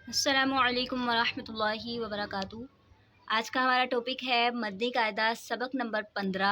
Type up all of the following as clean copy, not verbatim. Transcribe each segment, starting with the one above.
السلام علیکم ورحمۃ اللہ وبرکاتہ۔ آج کا ہمارا ٹاپک ہے مدنی قاعدہ سبق نمبر 15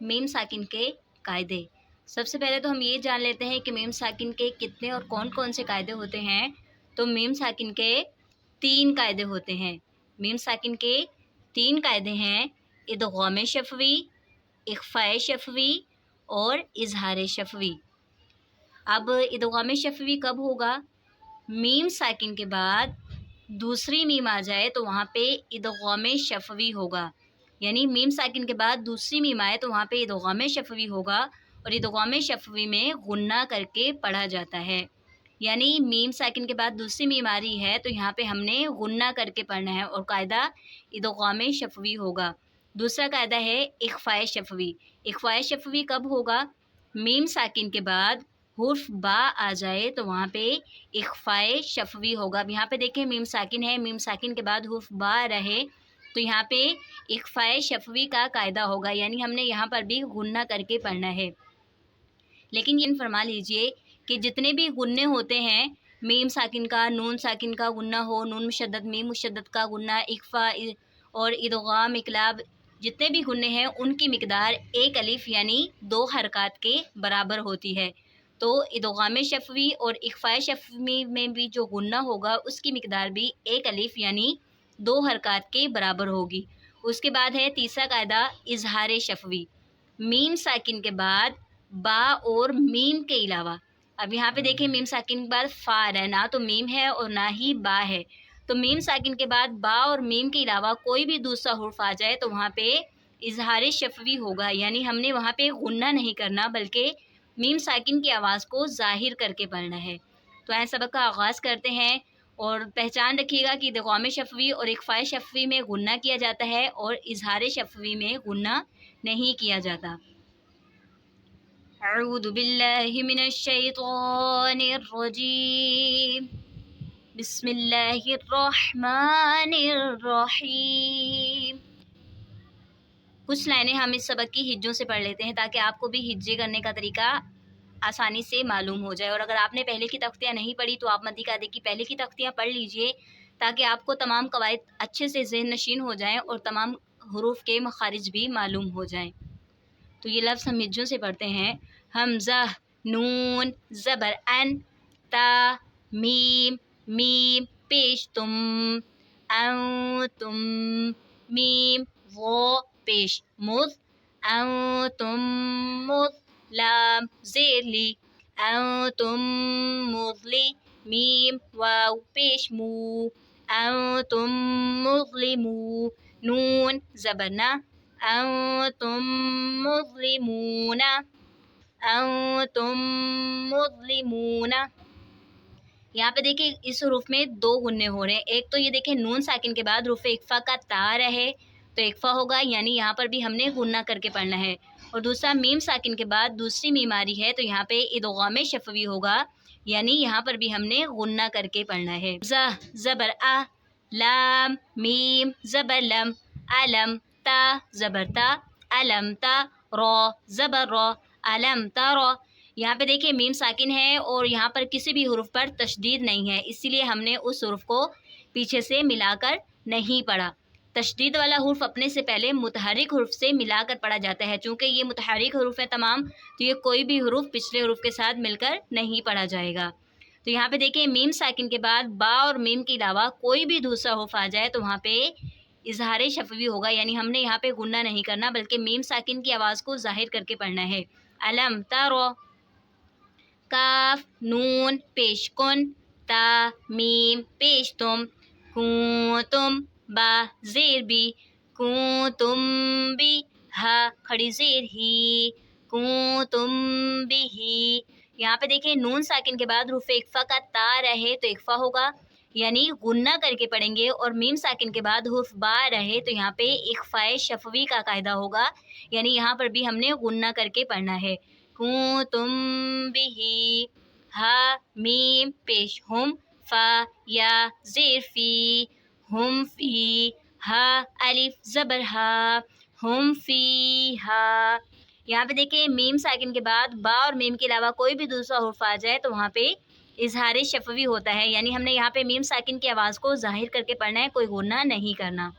میم ساکن کے قاعدے۔ سب سے پہلے تو ہم یہ جان لیتے ہیں کہ میم ساکن کے کتنے اور کون کون سے قاعدے ہوتے ہیں۔ تو میم ساکن کے 3 قاعدے ہوتے ہیں۔ میم ساکن کے 3 قاعدے ہیں: ادغام شفوی، اخفاء شفوی اور اظہار شفوی۔ اب ادغام شفوی کب ہوگا؟ میم ساکن کے بعد دوسری میم آ جائے تو وہاں پہ ادغام شفوی ہوگا، یعنی میم ساکن کے بعد دوسری میم آئے تو وہاں پہ ادغام شفوی ہوگا، اور ادغام شفوی میں غنہ کر کے پڑھا جاتا ہے۔ یعنی میم ساکن کے بعد دوسری میم آ رہی ہے تو یہاں پہ ہم نے غنہ کر کے پڑھنا ہے، اور قاعدہ ادغام شفوی ہوگا۔ دوسرا قاعدہ ہے اخفاء شفوی۔ اخفاء شفوی کب ہوگا؟ میم ساکن کے بعد حرف با آ جائے تو وہاں پہ اخفاء شفوی ہوگا۔ اب یہاں پہ دیکھیں میم ساکن ہے، میم ساکن کے بعد حرف با رہے تو یہاں پہ اخفاء شفوی کا قاعدہ ہوگا، یعنی ہم نے یہاں پر بھی غنہ کر کے پڑھنا ہے۔ لیکن یہ فرما لیجئے کہ جتنے بھی غنے ہوتے ہیں، میم ساکن کا، نون ساکن کا غنہ ہو، نون مشدد، میم مشدد کا غنہ، اخفاء اور ادغام، اقلاب، جتنے بھی غنے ہیں ان کی مقدار 1 الف یعنی 2 حرکات کے برابر ہوتی ہے۔ تو ادغام شفوی اور اخفاء شفوی میں بھی جو غنہ ہوگا اس کی مقدار بھی 1 الف یعنی 2 حرکات کے برابر ہوگی۔ اس کے بعد ہے تیسرا قاعدہ اظہار شفوی۔ میم ساکن کے بعد با اور میم کے علاوہ، اب یہاں پہ دیکھیں میم ساکن کے بعد فا ہے، نہ تو میم ہے اور نہ ہی با ہے، تو میم ساکن کے بعد با اور میم کے علاوہ کوئی بھی دوسرا حرف آ جائے تو وہاں پہ اظہار شفوی ہوگا، یعنی ہم نے وہاں پہ غنہ نہیں کرنا بلکہ میم ساکن کی آواز کو ظاہر کر کے پڑھنا ہے۔ تو آئیں سبق کا آغاز کرتے ہیں، اور پہچان رکھیے گا کہ ادغام شفوی اور اخفاء شفوی میں غنہ کیا جاتا ہے اور اظہار شفوی میں غنہ نہیں کیا جاتا۔ اعوذ باللہ من الشیطان الرجیم، بسم اللہ الرحمن الرحیم۔ کچھ لائنیں ہم اس سبق کی ہجوں سے پڑھ لیتے ہیں تاکہ آپ کو بھی ہجے کرنے کا طریقہ آسانی سے معلوم ہو جائے، اور اگر آپ نے پہلے کی تختیاں نہیں پڑھی تو آپ مدنی قاعدے کی پہلے کی تختیاں پڑھ لیجئے تاکہ آپ کو تمام قواعد اچھے سے ذہن نشین ہو جائیں اور تمام حروف کے مخارج بھی معلوم ہو جائیں۔ تو یہ لفظ ہم ہجوں سے پڑھتے ہیں: حمزہ، نون، زبر ان، تا، میم، میم پیش تم، تم، میم و پیش مذ، تم مذ، لام زیر لی، تم مذلی، میم واو پیش مو، تم مظلمو، نون زبر نا، أنتم مظلمون، أنتم مظلمون۔ یہاں پہ دیکھیں اس حروف میں 2 غنے ہو رہے ہیں۔ ایک تو یہ دیکھیں نون ساکن کے بعد حروف اخفا کا تا رہے تو اخفا ہوگا، یعنی یہاں پر بھی ہم نے غنہ کر کے پڑھنا ہے، اور دوسرا میم ساکن کے بعد دوسری میم آ رہی ہے تو یہاں پہ ادغام شفوی ہوگا، یعنی یہاں پر بھی ہم نے غنہ کر کے پڑھنا ہے۔ ز زبر آ، لام میم زبر لم، علم، تا زبر تا، علم تا، را زبر را، علم ترا۔ یہاں پہ دیکھیں میم ساکن ہے اور یہاں پر کسی بھی حرف پر تشدید نہیں ہے، اسی لیے ہم نے اس حرف کو پیچھے سے ملا کر نہیں پڑھا۔ تشدید والا حرف اپنے سے پہلے متحرک حرف سے ملا کر پڑھا جاتا ہے، چونکہ یہ متحرک حروف ہیں تمام، تو یہ کوئی بھی حرف پچھلے حرف کے ساتھ مل کر نہیں پڑھا جائے گا۔ تو یہاں پہ دیکھیں میم ساکن کے بعد با اور میم کے علاوہ کوئی بھی دوسرا حرف آ جائے تو وہاں پہ اظہار شفوی ہوگا، یعنی ہم نے یہاں پہ غنہ نہیں کرنا بلکہ میم ساکن کی آواز کو ظاہر کر کے پڑھنا ہے۔ علم ترا، کاف نون پیش کن، تا میم پیش تم، کنتم با زیر بی، کنتم بی، ہا کھڑی زیر ہی، کنتم بھی۔ یہاں پہ دیکھیں نون ساکن کے بعد حرف اخفا کا تا رہے تو اخفا ہوگا، یعنی غنہ کر کے پڑھیں گے، اور میم ساکن کے بعد حرف با رہے تو یہاں پہ اخفاء شفوی کا قاعدہ ہوگا، یعنی یہاں پر بھی ہم نے غنہ کر کے پڑھنا ہے۔ کنتم بھی، ہا میم پیش ہم، فا یا زیر فی، ہم فی، ہا الف زبر ہا، ہم فی ہا۔ یہاں پہ دیکھیں میم ساکن کے بعد با اور میم کے علاوہ کوئی بھی دوسرا حرف آ جائے تو وہاں پہ اظہار شفوی ہوتا ہے، یعنی ہم نے یہاں پہ میم ساکن کی آواز کو ظاہر کر کے پڑھنا ہے، کوئی غنہ نہیں کرنا۔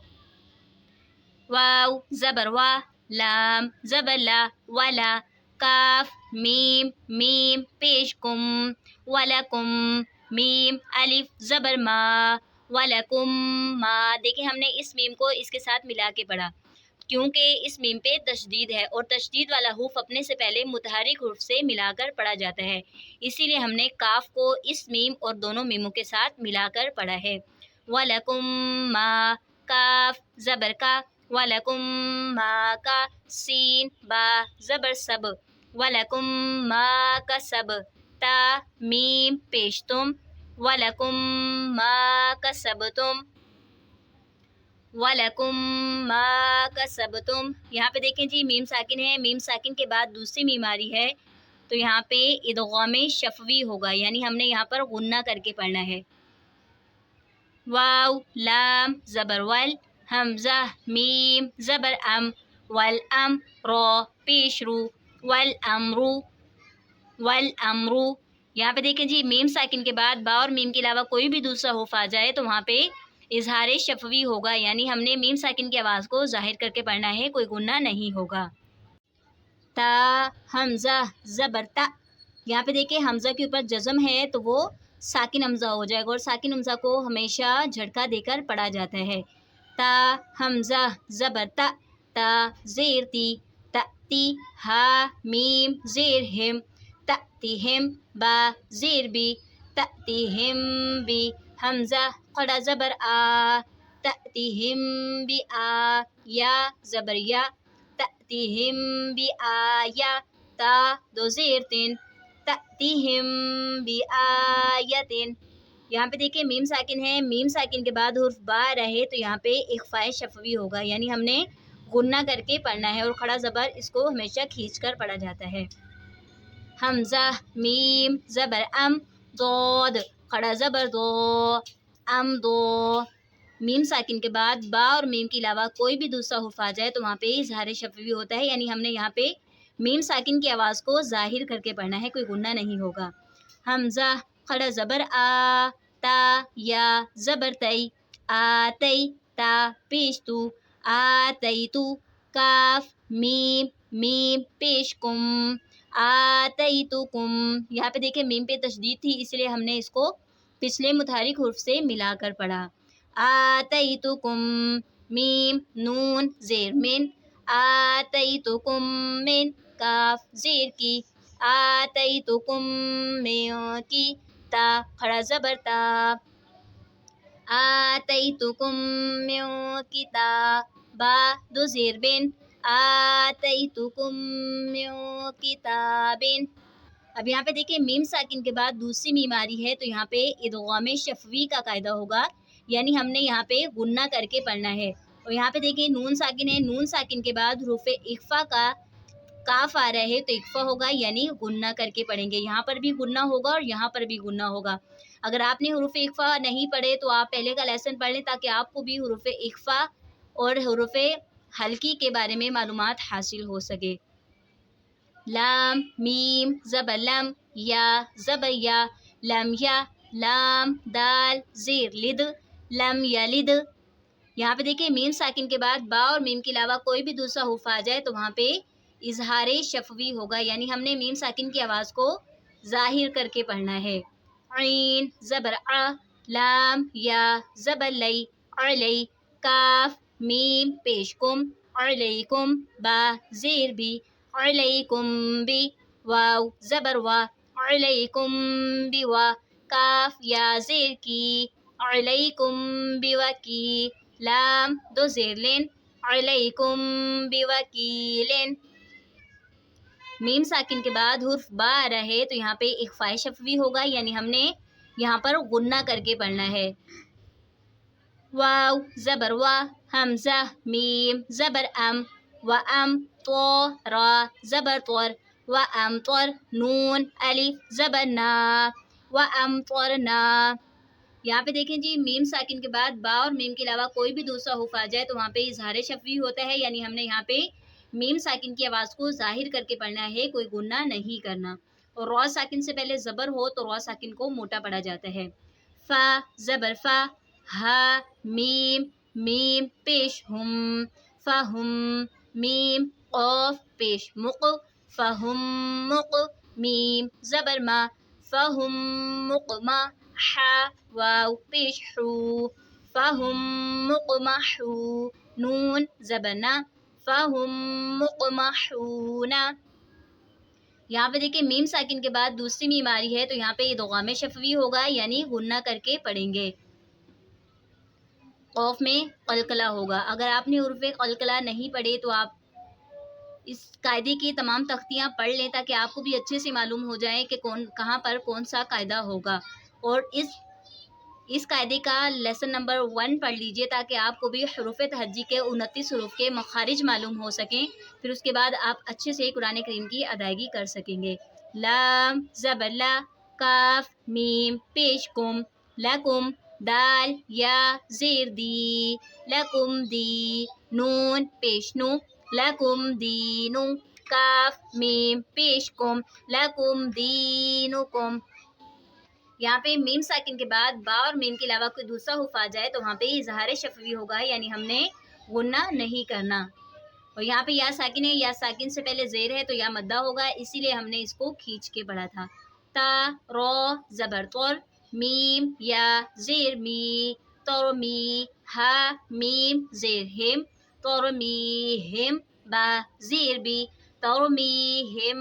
واو زبر وا، لام زبر لا، ولا، کاف میم میم پیش کم، ولکم میم الف زبر ما، ولکم ما۔ دیکھیں ہم نے اس میم کو اس کے ساتھ ملا کے پڑھا کیونکہ اس میم پہ تشدید ہے اور تشدید والا حرف اپنے سے پہلے متحرک حرف سے ملا کر پڑھا جاتا ہے، اسی لیے ہم نے کاف کو اس میم اور دونوں میموں کے ساتھ ملا کر پڑھا ہے۔ وَلَكُمْ مَا، کاف زبر کا، وَلَكُمْ مَا کا، سین با زبر سب، وَلَكُمْ مَا کا سب، تا میم پیش تم، وَلَكُمْ مَا کا سب تم، وَلَكُمْ مَا کسبتم۔ یہاں پہ دیکھیں جی میم ساکن ہے، میم ساکن کے بعد دوسری میم آ رہی ہے تو یہاں پہ ادغام شفوی ہوگا، یعنی ہم نے یہاں پر غنہ کر کے پڑھنا ہے۔ واو لام زبر ول، حمزہ میم زبر ام، والام رو پیش رو، والامرو، والامرو۔ یہاں پہ دیکھیں جی میم ساکن کے بعد با اور میم کے علاوہ کوئی بھی دوسرا حرف آ جائے تو وہاں پہ اظہار شفوی ہوگا، یعنی ہم نے میم ساکن کی آواز کو ظاہر کر کے پڑھنا ہے، کوئی غنہ نہیں ہوگا۔ تا حمزہ زبر تا، یہاں پہ دیکھیں حمزہ کے اوپر جزم ہے تو وہ ساکن حمزہ ہو جائے گا اور ساکن حمزہ کو ہمیشہ جھٹکا دے کر پڑھا جاتا ہے۔ تا حمزہ زبر تا، تا زیر تی، تأتی، ہا میم زیر ہم، تأتیہم، با زیر بی، تأتیہم بی، حمزہ قڑا زبر آ، تأتیہم بی آ، یا زبر یا، تأتیہم بی آیا، تا دو زیر تین، تأتیہم بی آیتن۔ یہاں پہ دیکھیں میم ساکن ہے، میم ساکن کے بعد حرف با رہے تو یہاں پہ اخفاء شفوی ہوگا، یعنی ہم نے غنہ کر کے پڑھنا ہے اور کھڑا زبر اس کو ہمیشہ کھینچ کر پڑھا جاتا ہے۔ حمزہ میم زبر ام، ضاد کھڑا زبر دو، ام دو۔ میم ساکن کے بعد با اور میم کے علاوہ کوئی بھی دوسرا حرف آ جائے تو وہاں پہ اظہار شفوی ہوتا ہے، یعنی ہم نے یہاں پہ میم ساکن کی آواز کو ظاہر کر کے پڑھنا ہے، کوئی غنہ نہیں ہوگا۔ حمزہ کھڑا زبر آ، تا یا زبر تئی، آتی، تا پیش تو، آتی تو، کاف میم میم پیش کم، آتی تو کم۔ یہاں پہ دیکھیں میم پہ تشدید تھی اس لیے ہم نے اس کو پچھلے متحرک حرف سے ملا کر پڑھا۔ آتی تو کم، میم نون زیر من، آتی تو کم من، کاف زیر کی، آتیتکم من کی، تا کھڑا زبر تا، آتیتکم من کتابا دو زیر بن، آتیتکم من کتابن۔ اب یہاں پہ دیکھیں میم ساکن کے بعد دوسری میم آ رہی ہے تو یہاں پہ ادغام شفوی کا قاعدہ ہوگا، یعنی ہم نے یہاں پہ غنہ کر کے پڑھنا ہے۔ اور یہاں پہ دیکھیں نون ساکن ہے، نون ساکن کے بعد حروف اخفا کا کاف آ رہا ہے تو اخفا ہوگا، یعنی غنہ کر کے پڑھیں گے، یہاں پر بھی غنہ ہوگا اور یہاں پر بھی غنہ ہوگا۔ اگر آپ نے حروف اخفا نہیں پڑھے تو آپ پہلے کا لیسن پڑھ لیں تاکہ آپ کو بھی حروف اخفا اور حروف حلقی کے بارے میں معلومات حاصل ہو سکے۔ لام میم زبر لم، یا زبر یا، لم یا، لام دال زیر لد، لم یلد۔ یہاں پہ دیکھیں میم ساکن کے بعد با اور میم کے علاوہ کوئی بھی دوسرا حرف آ جائے تو وہاں پہ اظہار شفوی ہوگا، یعنی ہم نے میم ساکن کی آواز کو ظاہر کر کے پڑھنا ہے۔ عین زبر ع، لام یا زبر لئی، علی، کاف میم پیش کم، علیکم، با زیر بی، علیکم بی، واو زبر وا، علیکم بی وا، کاف یا زیر کی، علیکم بی وکی، لام دو زیر لن، علیکم بی وکیلن۔ میم ساکن کے بعد حرف با آ رہا ہے تو یہاں پہ اخفاء شفوی ہوگا، یعنی ہم نے یہاں پر غنہ کر کے پڑھنا ہے۔ واو زبر وا، حمزہ میم زبر ام، وام، تو را زبر طور، وامطر، نون الف زبر نا، وامطرنا۔ یہاں پہ دیکھیں جی میم ساکن کے بعد با اور میم کے علاوہ کوئی بھی دوسرا حرف آ جائے تو وہاں پہ اظہار شفوی ہوتا ہے، یعنی ہم نے یہاں پہ میم ساکن کی آواز کو ظاہر کر کے پڑھنا ہے، کوئی غنہ نہیں کرنا۔ اور را ساکن سے پہلے زبر ہو تو را ساکن کو موٹا پڑھا جاتا ہے. فا زبر فا، ہا میم میم پیش ہم، فہم میم قاف پیش مق، فہم مق، میم زبر ما، فہم مقما، حا واو پیش حو، فہم مقمحو، نون زبر نا، فہم مقمحون. یہاں پہ دیکھیں میم ساکن کے بعد دوسری میم آ رہی ہے تو یہاں پہ یہ ادغام شفوی ہوگا، یعنی غنہ کر کے پڑھیں گے. قوف میں قلقلہ ہوگا. اگر آپ نے حروف قلقلہ نہیں پڑھے تو آپ اس قاعدے کی تمام تختیاں پڑھ لیں تاکہ آپ کو بھی اچھے سے معلوم ہو جائے کہ کہاں پر کون سا قاعدہ ہوگا. اور اس قاعدے کا لیسن نمبر 1 پڑھ لیجئے تاکہ آپ کو بھی حروف تہجی کے 29 حروف کے مخارج معلوم ہو سکیں. پھر اس کے بعد آپ اچھے سے قرآن کریم کی ادائیگی کر سکیں گے. لام زبر لا، کاف میم پیش کم، لکم دال یا زیر دی، لکم دی، نون پیش نو، لکم دینو، کاف میم پیش کم، لکم دینکم. یہاں پہ میم ساکن کے بعد با اور میم کے علاوہ کوئی دوسرا حرف آ جائے تو وہاں پہ اظہار شفوی ہوگا، یعنی ہم نے غنہ نہیں کرنا. اور یہاں پہ یا ساکن ہے، یا ساکن سے پہلے زیر ہے تو یا مدہ ہوگا، اسی لیے ہم نے اس کو کھینچ کے پڑھا تھا. تا را زبر طر، میم یا زیر می، ترمی، ہا میم زیر ہم، ترمی ہم، با زیر بی، ترمی ہم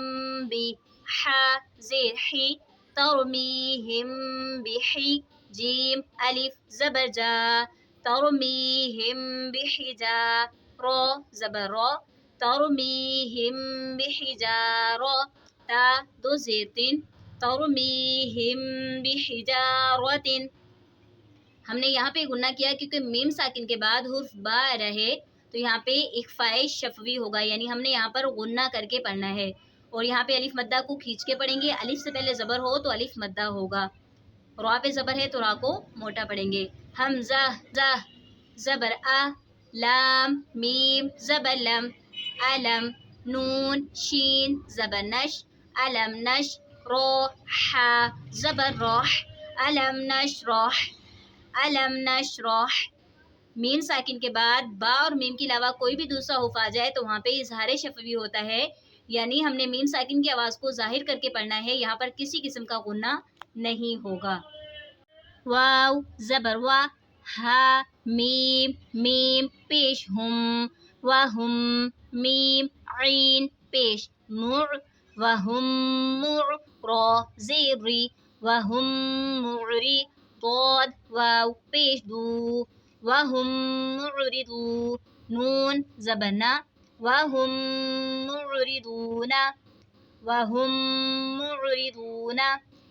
بی، ہا زیر حی، ترمیہم بحی، جیم الف زبر جا، ترمیہم بحجا، را زبر را، ترمیہم بحجارہ، تا دو زیر تین، ترمیہم بحجارۃ. ہم نے یہاں پہ غنہ کیا کیونکہ میم ساکن کے بعد حرف با رہے تو یہاں پہ اخفاء شفوی ہوگا، یعنی ہم نے یہاں پر غنہ کر کے پڑھنا ہے. اور یہاں پہ الف مدہ کو کھینچ کے پڑھیں گے. الف سے پہلے زبر ہو تو الف مدہ ہوگا، را پہ زبر ہے تو را کو موٹا پڑھیں گے. حمزہ زہ زبر آ، لام میم زبر لم، علم، نون شین زبر نش، علم نش، را حا زبر راح، علم نشرح، علم نشرح. میم ساکن کے بعد با اور میم کے علاوہ کوئی بھی دوسرا حرف آ جائے تو وہاں پہ اظہار شفوی ہوتا ہے، یعنی ہم نے میم ساکن کی آواز کو ظاہر کر کے پڑھنا ہے. یہاں پر کسی قسم کا غنہ نہیں ہوگا. واو زبر وا، ہا میم میم پیش ہم، وہم میم عین پیش مع، وہم مع، را زیر ری، وہم معری، ضاد واو پیش دو، وہم معرضو، نون زبر نا، وہم معرضون، وہم معرضون.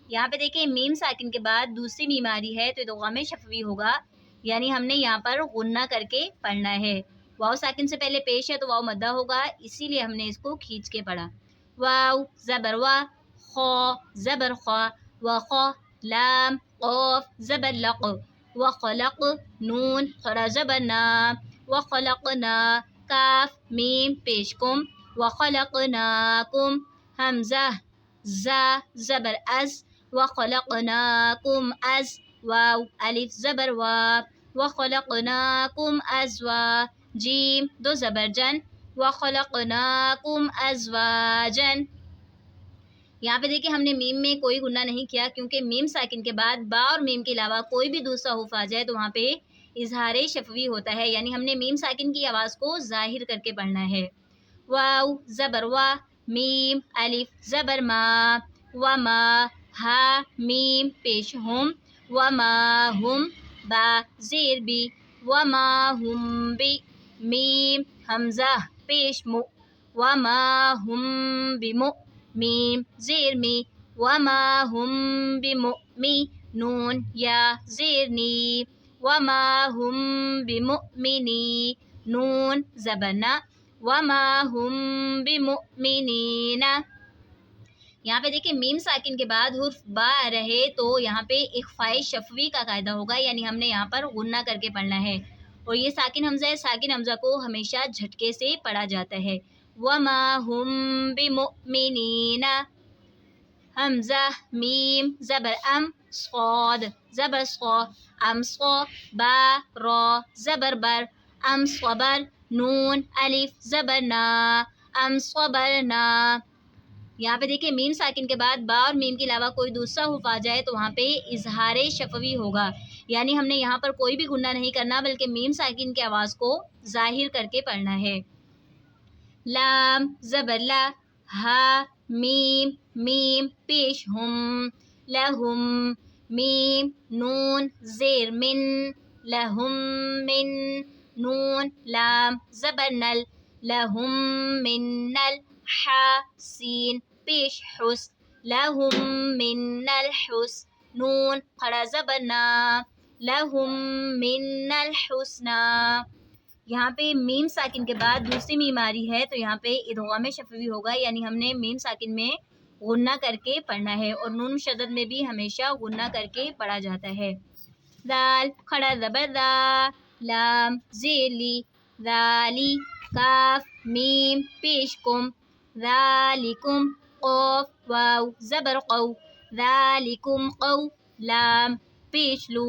یہاں پہ دیکھیں میم ساکن کے بعد دوسری میم آ رہی ہے تو ادغام شفوی ہوگا، یعنی ہم نے یہاں پر غنہ کر کے پڑھنا ہے. واو ساکن سے پہلے پیش ہے تو واو مدہ ہوگا، اسی لیے ہم نے اس کو کھینچ کے پڑھا. واو زبر وا، خا زبر خا، وخا، لام قاف زبر لق، وخلق، نون خرا زبر نا، وخلقنا، کاف میم پیش کم، وخلقناکم، حمزہ زا زبر از، وخلقناکم از، واو الف زبر وا، وخلقناکم ازوا، جیم دو زبر جن، وخلقناکم ازواجن. یہاں پہ دیکھیں ہم نے میم میں کوئی غنہ نہیں کیا کیونکہ میم ساکن کے بعد با اور میم کے علاوہ کوئی بھی دوسرا حرف آ جائے تو وہاں پہ اظہار شفوی ہوتا ہے، یعنی ہم نے میم ساکن کی آواز کو ظاہر کر کے پڑھنا ہے. واو زبر وا، میم الف زبر ما، وما، ہا میم پیش ہم، وما ہم، با زیر بی، وما ہم بی، میم حمزہ پیش مو، وما ہم بمؤ، میم زیر می، وما ہم بمؤمی، نون یا زیر نی، وما ہم بمؤمنی، نون زبر نا، وما ہم بمؤمنین. یہاں پہ دیکھیں میم ساکن کے بعد حرف با رہے تو یہاں پہ اخفاء شفوی کا قاعدہ ہوگا، یعنی ہم نے یہاں پر غنہ کر کے پڑھنا ہے. اور یہ ساکن حمزہ ہے، ساکن حمزہ کو ہمیشہ جھٹکے سے پڑھا جاتا ہے. وما ہم بمؤمنین. حمزہ میم زبر ام صاد زبر صا ام صا با را زبر بر ام صبر نون الف زبر نا ام صبر نا. یہاں پہ دیکھیں میم ساکن کے بعد با اور میم کے علاوہ کوئی دوسرا حرف آ جائے تو وہاں پہ اظہار شفوی ہوگا، یعنی ہم نے یہاں پر کوئی بھی گنہ نہیں کرنا بلکہ میم ساکن کی آواز کو ظاہر کر کے پڑھنا ہے. لام زبر لا ہا میم میم پیش ہم لہم میم نون زیر من لہم من نون لام زبر نل لہم من نل ہا سین پیش حس لہم من الحس نون کھڑا زبر نا لہم من الحسنى. یہاں پہ میم ساکن کے بعد دوسری میم آ رہی ہے تو یہاں پہ ادغام شفوی ہوگا، یعنی ہم نے میم ساکن میں غنہ کر کے پڑھنا ہے، اور نون مشدد میں بھی ہمیشہ غنہ کر کے پڑھا جاتا ہے. دال کھڑا زبر دا لام زیر لی ذالی کاف میم پیش کم ذالکم قاف واو زبر قو ذالکم قو لام پیش لو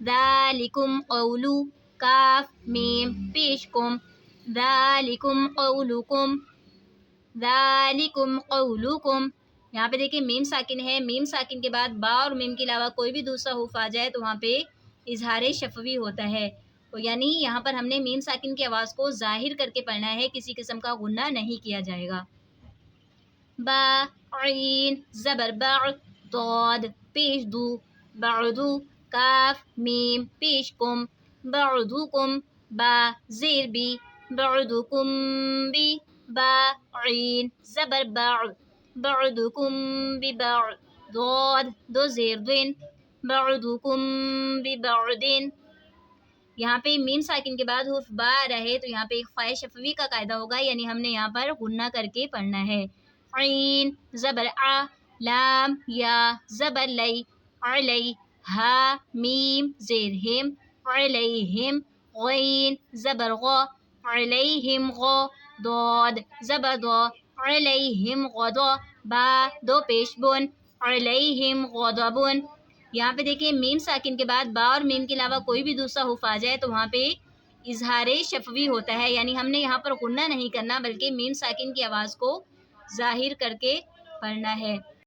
ذالکم قولو کاف میم پیش کم ذالکم قولکم ذالکم قولکم. یہاں پہ دیکھیں میم ساکن ہے، میم ساکن کے بعد با اور میم کے علاوہ کوئی بھی دوسرا حرف آ جائے تو وہاں پہ اظہار شفوی ہوتا ہے، یعنی یہاں پر ہم نے میم ساکن کی آواز کو ظاہر کر کے پڑھنا ہے، کسی قسم کا غنہ نہیں کیا جائے گا. با عین زبر باع ضاد پیش دو بعدو کاف میم پیش کم بعدکم با زیر بی بعدکم بی با عین زبر باع بعدکم بباع ضاد دو زیر دن بعدکم ببعدن. یہاں پہ میم ساکن کے بعد حرف با آ رہا ہے تو یہاں پہ ایک فائے شفوی کا قاعدہ ہوگا، یعنی ہم نے یہاں پر غنہ کر کے پڑھنا ہے. عین زبر آ لام یا زبر لی علی ہا میم زیر ہم علیہم غین زبر غا علیہم غا ضاد زبر ضا علیہم غضا با دو پیش بن علیہم غضبن. یہاں پہ دیکھیں میم ساکن کے بعد با اور میم کے علاوہ کوئی بھی دوسرا حرف آ جائے تو وہاں پہ اظہار شفوی ہوتا ہے، یعنی ہم نے یہاں پر غنہ نہیں کرنا بلکہ میم ساکن کی آواز کو ظاہر کر کے پڑھنا ہے.